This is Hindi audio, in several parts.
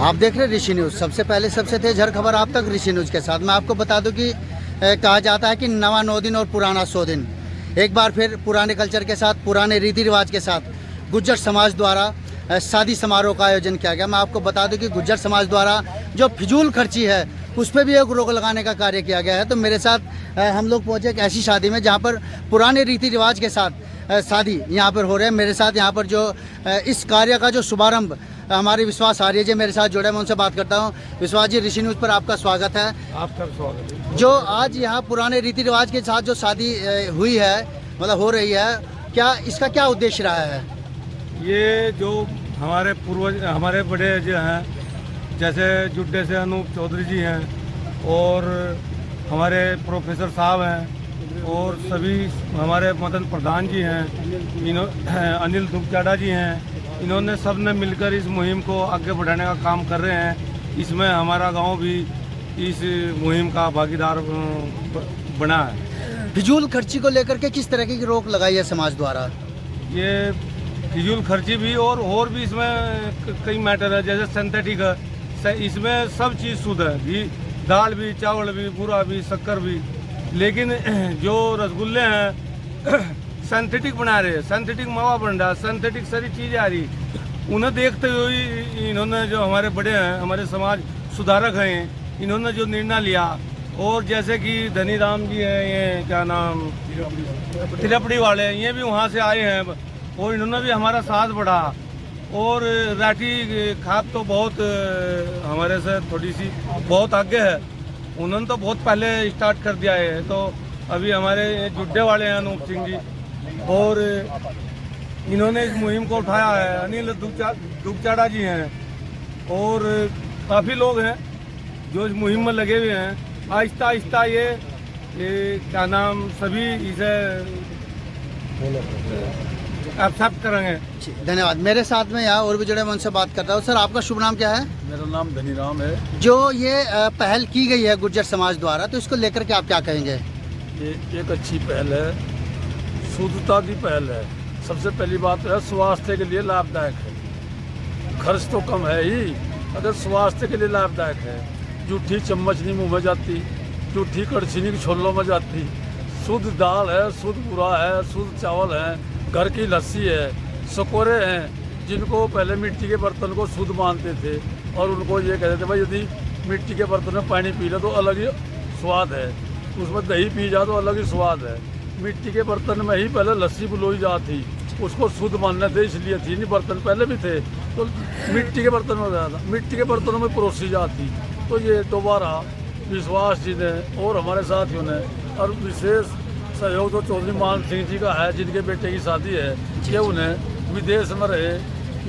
आप देख रहे हैं ऋषि न्यूज़। सबसे पहले सबसे तेज हर खबर आप तक ऋषि न्यूज़ के साथ। मैं आपको बता दूं कि कहा जाता है कि नवा 9 दिन और पुराना 100 दिन। एक बार फिर पुराने कल्चर के साथ, पुराने रीति रिवाज के साथ गुज्जर समाज द्वारा शादी समारोह का आयोजन किया गया। मैं आपको बता दूं कि गुज्जर समाज द्वारा जो फिजूल खर्ची है उस पर भी एक रोक लगाने का कार्य किया गया है। तो मेरे साथ हम लोग पहुँचे एक ऐसी शादी में जहाँ पर पुराने रीति रिवाज के साथ शादी यहाँ पर हो रहे हैं। मेरे साथ यहाँ पर जो इस कार्य का जो शुभारंभ हमारे विश्वास आर्य जी मेरे साथ जुड़े, मैं उनसे बात करता हूँ। विश्वास जी, ऋषि न्यूज़ पर आपका स्वागत है। आपका स्वागत है। जो आज यहाँ पुराने रीति रिवाज के साथ जो शादी हुई है, मतलब हो रही है, क्या इसका क्या उद्देश्य रहा है? ये जो हमारे पूर्वज, हमारे बड़े जो हैं, जैसे जुड्डे से अनूप चौधरी जी हैं और हमारे प्रोफेसर साहब हैं और सभी हमारे मदन प्रधान जी हैं, अनिल दुबचाड़ा जी हैं, इन्होंने सब ने मिलकर इस मुहिम को आगे बढ़ाने का काम कर रहे हैं। इसमें हमारा गांव भी इस मुहिम का भागीदार बना है। फिजूल खर्ची को लेकर के किस तरह की रोक लगाई है समाज द्वारा? ये फिजूल खर्ची भी और भी इसमें कई मैटर है, जैसे सिंथेटिक है, इसमें सब चीज़ शुद्ध है, घी, दाल भी, चावल भी, बूरा भी, शक्कर भी। लेकिन जो रसगुल्ले हैं सिंथेटिक बना रहे हैं, सिंथेटिक मावा बन रहा है, सिंथेटिक सारी चीज़ें आ रही। उन्हें देखते हुए इन्होंने, जो हमारे बड़े हैं, हमारे समाज सुधारक हैं, इन्होंने जो निर्णय लिया, और जैसे कि धनी राम जी हैं, ये क्या नाम, तिलपड़ी वाले, ये भी वहाँ से आए हैं और इन्होंने भी हमारा साथ बढ़ा। और राठी खाप तो बहुत हमारे से थोड़ी सी बहुत आगे है, उन्होंने तो बहुत पहले स्टार्ट कर दिया है। तो अभी हमारे जुड्डे वाले हैं अनूप सिंह जी, और इन्होंने इस मुहिम को उठाया है। अनिल दुबचाड़ा जी हैं और काफ़ी लोग हैं जो इस मुहिम में लगे हुए हैं। आहिस्ता आहिस्ता ये क्या नाम, सभी इसे एक्सेप्ट करेंगे। धन्यवाद। मेरे साथ में यहाँ और भी जुड़े, मैं उनसे बात कर रहा हूँ। सर, आपका शुभ नाम क्या है? मेरा नाम धनी राम है। जो ये पहल की गई है गुज्जर समाज द्वारा, तो इसको लेकर के आप क्या कहेंगे? ये एक अच्छी पहल है, शुद्धता की पहल है। सबसे पहली बात तो है स्वास्थ्य के लिए लाभदायक है। खर्च तो कम है ही, अगर स्वास्थ्य के लिए लाभदायक है। जूठी चम्मच नहीं मुँह में जाती, जूठी कड़छी नहीं छोलों में जाती। शुद्ध दाल है, शुद्ध बूरा है, शुद्ध चावल है, घर की लस्सी है, सकोरे हैं, जिनको पहले मिट्टी के बर्तन को शुद्ध मानते थे और उनको ये कहते थे भाई यदि मिट्टी के बर्तन में पानी पी लो तो अलग ही स्वाद है, उसमें दही पी जा तो अलग ही स्वाद है। मिट्टी के बर्तन में ही पहले लस्सी बुलोई जाती, उसको शुद्ध मानने थे, इसलिए थी। नहीं बर्तन पहले भी थे तो मिट्टी के बर्तन में जाता, मिट्टी के बर्तनों में परोसी जाती। तो ये दोबारा विश्वास जी ने और हमारे साथियों ने, और विशेष सहयोग तो चौधरी मान सिंह जी का है, जिनके बेटे की शादी है, कि उन्हें विदेश में रहे,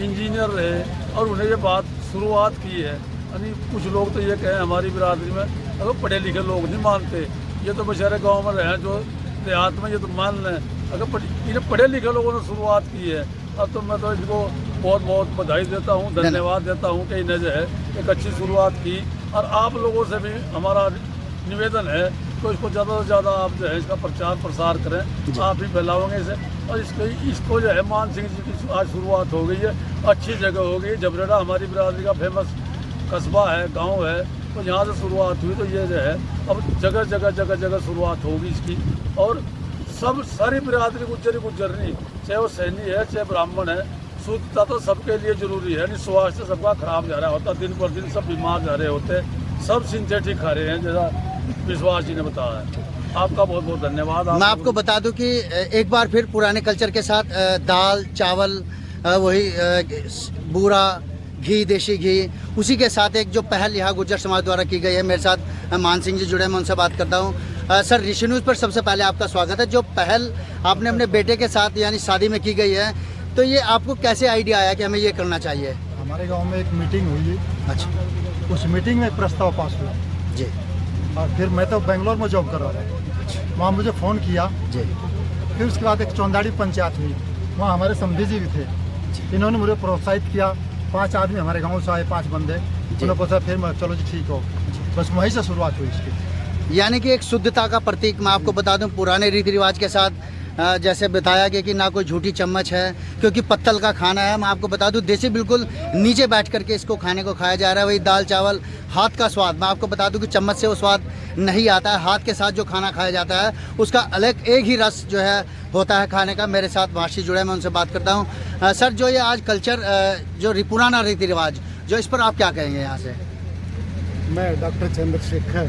इंजीनियर रहे और उन्हें ये बात शुरुआत की है। यानी कुछ लोग तो ये कहें हमारी बिरादरी में अगर पढ़े लिखे लोग नहीं मानते, ये तो बेचारे गांव में रहे जो देहात में, ये तो मान लें। अगर इन्हें पढ़े लिखे लोगों ने शुरुआत की है, अब तो मैं तो इनको बहुत बहुत बधाई देता हूँ, धन्यवाद देता हूँ कि इन्हें जो है एक अच्छी शुरुआत की। और आप लोगों से भी हमारा निवेदन है तो इसको ज़्यादा से ज़्यादा आप जो है इसका प्रचार प्रसार करें, आप ही फैलाओगे इसे। और इसको जो है मान सिंह जी की आज शुरुआत हो गई है, अच्छी जगह हो गई। जबरेड़ा हमारी बिरादरी का फेमस कस्बा है, गांव है, तो यहाँ से शुरुआत हुई। तो ये जो है अब जगह जगह शुरुआत होगी इसकी। और सब सारी बिरादरी गुज्जर नहीं, चाहे वो सैनी है चाहे ब्राह्मण है, शुद्धता तो सबके लिए जरूरी है। नहीं स्वास्थ्य सबका खराब जा रहा होता, दिन पर दिन सब बीमार जा रहे होते, सब सिंथेटिक खा रहे हैं, जैसा विश्वास जी ने बताया है। आपका बहुत बहुत धन्यवाद। मैं आपको बता दूं कि एक बार फिर पुराने कल्चर के साथ दाल, चावल, वही बूरा, घी, देसी घी, उसी के साथ एक जो पहल यहाँ गुज्जर समाज द्वारा की गई है। मेरे साथ मान सिंह जी जुड़े, मैं उनसे बात करता हूँ। सर, ऋषि न्यूज़ पर सबसे पहले आपका स्वागत है। जो पहल आपने अपने बेटे के साथ यानी शादी में की गई है, तो ये आपको कैसे आइडिया आया कि हमें ये करना चाहिए? हमारे गांव में एक मीटिंग हुई। अच्छा। उस मीटिंग में प्रस्ताव पास हुआ जी। और फिर मैं तो बेंगलोर में जॉब कर रहा था, वहाँ मुझे फ़ोन किया जी। फिर उसके बाद एक चौंदाड़ी पंचायत हुई, वहाँ हमारे समधी जी भी थे, इन्होंने मुझे प्रोत्साहित किया। 5 आदमी हमारे गांव से आए, 5 बंदे, उन्होंने पूछा, फिर मैं चलो जी ठीक हो, बस वहीं से शुरुआत हुई इसकी। यानी कि एक शुद्धता का प्रतीक। मैं आपको बता दूं, पुराने रीति रिवाज के साथ जैसे बताया गया कि ना कोई झूठी चम्मच है, क्योंकि पत्तल का खाना है। मैं आपको बता दूं देसी बिल्कुल नीचे बैठ करके इसको खाने को खाया जा रहा है। वही दाल चावल, हाथ का स्वाद, मैं आपको बता दूं कि चम्मच से वो स्वाद नहीं आता है। हाथ के साथ जो खाना खाया जाता है उसका अलग एक ही रस जो है होता है खाने का। मेरे साथ मासी जुड़े, मैं उनसे बात करता हूँ। सर, जो ये आज कल्चर जो पुराना रीति रिवाज जो, इस पर आप क्या कहेंगे यहाँ से? मैं डॉक्टर चंद्रशेखर,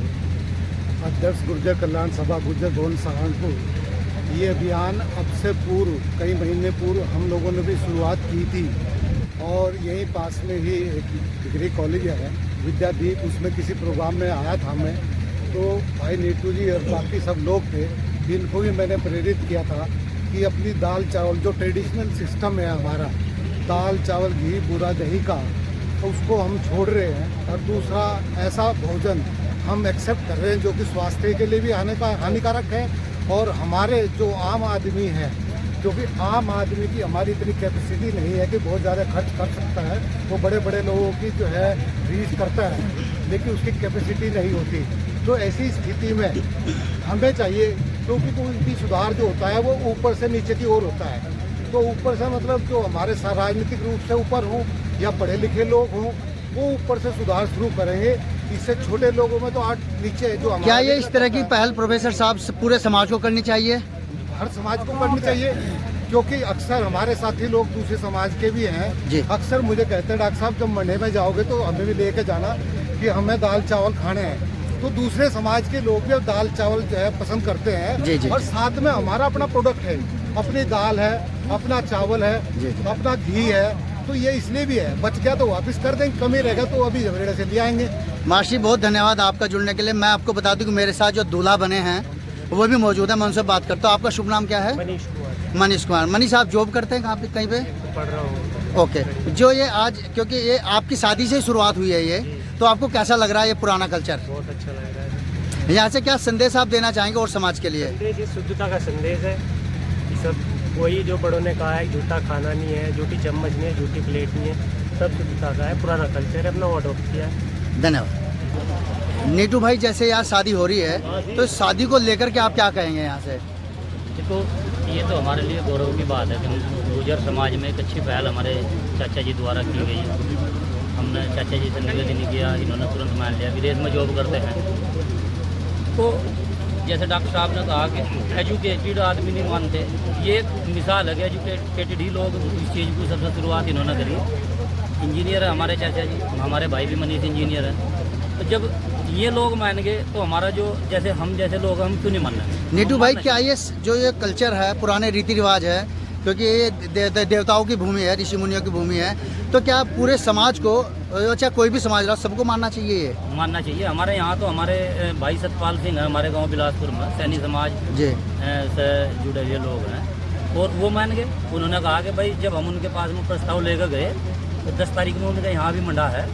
अध्यक्ष गुर्जर कल्याण सभा गुर्जर भवन सहारनपुर। ये अभियान अब से पूर्व कई महीने पूर्व हम लोगों ने भी शुरुआत की थी और यहीं पास में ही एक डिग्री कॉलेज है विद्यादीप, उसमें किसी प्रोग्राम में आया था मैं, तो भाई नीटू जी और बाकी सब लोग थे, इनको भी मैंने प्रेरित किया था कि अपनी दाल चावल जो ट्रेडिशनल सिस्टम है हमारा, दाल चावल घी बूरा दही का, तो उसको हम छोड़ रहे हैं और दूसरा ऐसा भोजन हम एक्सेप्ट कर रहे हैं जो कि स्वास्थ्य के लिए भी हानिकारक है। और हमारे जो आम आदमी है, क्योंकि आम आदमी की हमारी इतनी कैपेसिटी नहीं है कि बहुत ज़्यादा खर्च कर सकता है, वो बड़े बड़े लोगों की जो है रीच करता है, लेकिन उसकी कैपेसिटी नहीं होती। तो ऐसी स्थिति में हमें चाहिए, क्योंकि कोई भी सुधार जो होता है वो ऊपर से नीचे की ओर होता है। तो ऊपर से मतलब जो हमारे राजनीतिक रूप से ऊपर हों या पढ़े लिखे लोग हों, वो ऊपर से सुधार शुरू करेंगे। इससे छोटे लोगों में तो आज नीचे जो क्या ये इस तरह की पहल प्रोफेसर साहब पूरे समाज को करनी चाहिए? हर समाज को करनी चाहिए, क्योंकि अक्सर हमारे साथी लोग दूसरे समाज के भी हैं, अक्सर मुझे कहते हैं डॉक्टर साहब जब मंडी में जाओगे तो हमें भी लेके जाना कि हमें दाल चावल खाने हैं। तो दूसरे समाज के लोग भी दाल चावल जो है पसंद करते हैं और साथ में हमारा अपना प्रोडक्ट है, अपनी दाल है, अपना चावल है, अपना घी है, तो ये इसलिए भी है। बच गया तो वापस कर देंगे, कमी रहेगा तो अभी झगड़े से ले आएंगे। मासी, बहुत धन्यवाद आपका जुड़ने के लिए। मैं आपको बता दूं कि मेरे साथ जो दूल्हा बने हैं वो भी मौजूद है, मैं उनसे बात करता हूँ। आपका शुभ नाम क्या है? मनीष कुमार। मनीष कुमार। मनीष, आप जॉब करते हैं कहाँ पे, कहीं पे? पढ़ रहा हूँ। ओके, जो ये आज, क्योंकि ये आपकी शादी से शुरुआत हुई है ये, तो आपको कैसा लग रहा है ये पुराना कल्चर? बहुत अच्छा लग रहा है। यहाँ से क्या संदेश आप देना चाहेंगे और समाज के लिए? संदेश, ये शुद्धता का संदेश है। ये सब वही जो बड़ों ने कहा है, झूठा खाना नहीं है, झूठी चम्मच नहीं है, झूठी प्लेट नहीं है, सब शुद्धता का है, पुराना कल्चर है, अपना वो अडोप्ट किया है। धन्यवाद। नीटू भाई, जैसे यहाँ शादी हो रही है तो इस शादी को लेकर के आप क्या कहेंगे यहाँ से? देखो, ये तो हमारे लिए गौरव की बात है कि गुर्जर समाज में एक अच्छी पहल हमारे चाचा जी द्वारा की गई है। हमने चाचा जी से निवेदन किया, इन्होंने तुरंत मान लिया। विदेश में जॉब करते हैं, तो जैसे डॉक्टर साहब ने कहा कि एजुकेटेड आदमी नहीं मानते, ये एक मिसाल है कि एजुकेटेड ही लोग इस चीज़ की सबसे शुरुआत इन्होंने करी। इंजीनियर है हमारे चाचा जी, हमारे भाई भी मनीष इंजीनियर है। तो जब ये लोग मान गए तो हमारा जो जैसे हम जैसे लोग हम क्यों नहीं मान रहे? नीटू भाई, क्या ये जो ये कल्चर है, पुराने रीति रिवाज है, क्योंकि ये देवताओं की भूमि है, ऋषि मुनियों की भूमि है, तो क्या पूरे समाज को, अच्छा कोई भी समाज रहा, सबको मानना चाहिए? ये मानना चाहिए। हमारे यहाँ तो हमारे भाई सतपाल सिंह है, हमारे गांव बिलासपुर में सैनी समाज से जुड़े हुए लोग हैं, और वो मान गए। उन्होंने कहा कि भाई जब हम उनके पास में प्रस्ताव लेकर गए तो 10 तारीख में उनका यहाँ भी मंडा है,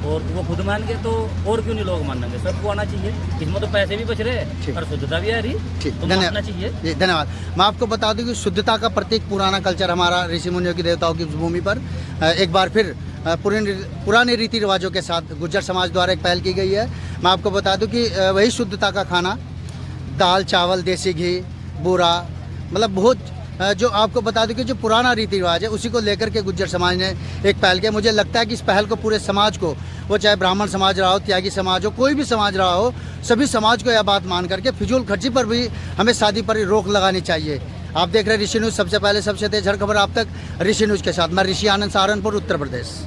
और वो खुद मान गए, तो और क्यों नहीं लोग मानेंगे? सबको आना चाहिए। इसमें तो पैसे भी बच रहे हैं और शुद्धता भी आ रही, तो मानना चाहिए। जी, धन्यवाद। मैं आपको बता दूं कि शुद्धता का प्रतीक पुराना कल्चर हमारा ऋषि मुनियों की, देवताओं की भूमि पर एक बार फिर पुराने रीति रिवाजों के साथ गुर्जर समाज द्वारा एक पहल की गई है। मैं आपको बता दूं कि वही शुद्धता का खाना, दाल चावल, देसी घी, बूरा, मतलब बहुत जो आपको बता दूं कि जो पुराना रीति रिवाज है उसी को लेकर के गुर्जर समाज ने एक पहल किया। मुझे लगता है कि इस पहल को पूरे समाज को, वो चाहे ब्राह्मण समाज रहा हो, त्यागी समाज हो, कोई भी समाज रहा हो, सभी समाज को यह बात मान करके फिजूल खर्ची पर भी हमें शादी पर रोक लगानी चाहिए। आप देख रहे हैं ऋषि न्यूज़, सबसे पहले सबसे तेज हर खबर आप तक ऋषि न्यूज़ के साथ। मैं ऋषि आनंद, सहारनपुर, उत्तर प्रदेश।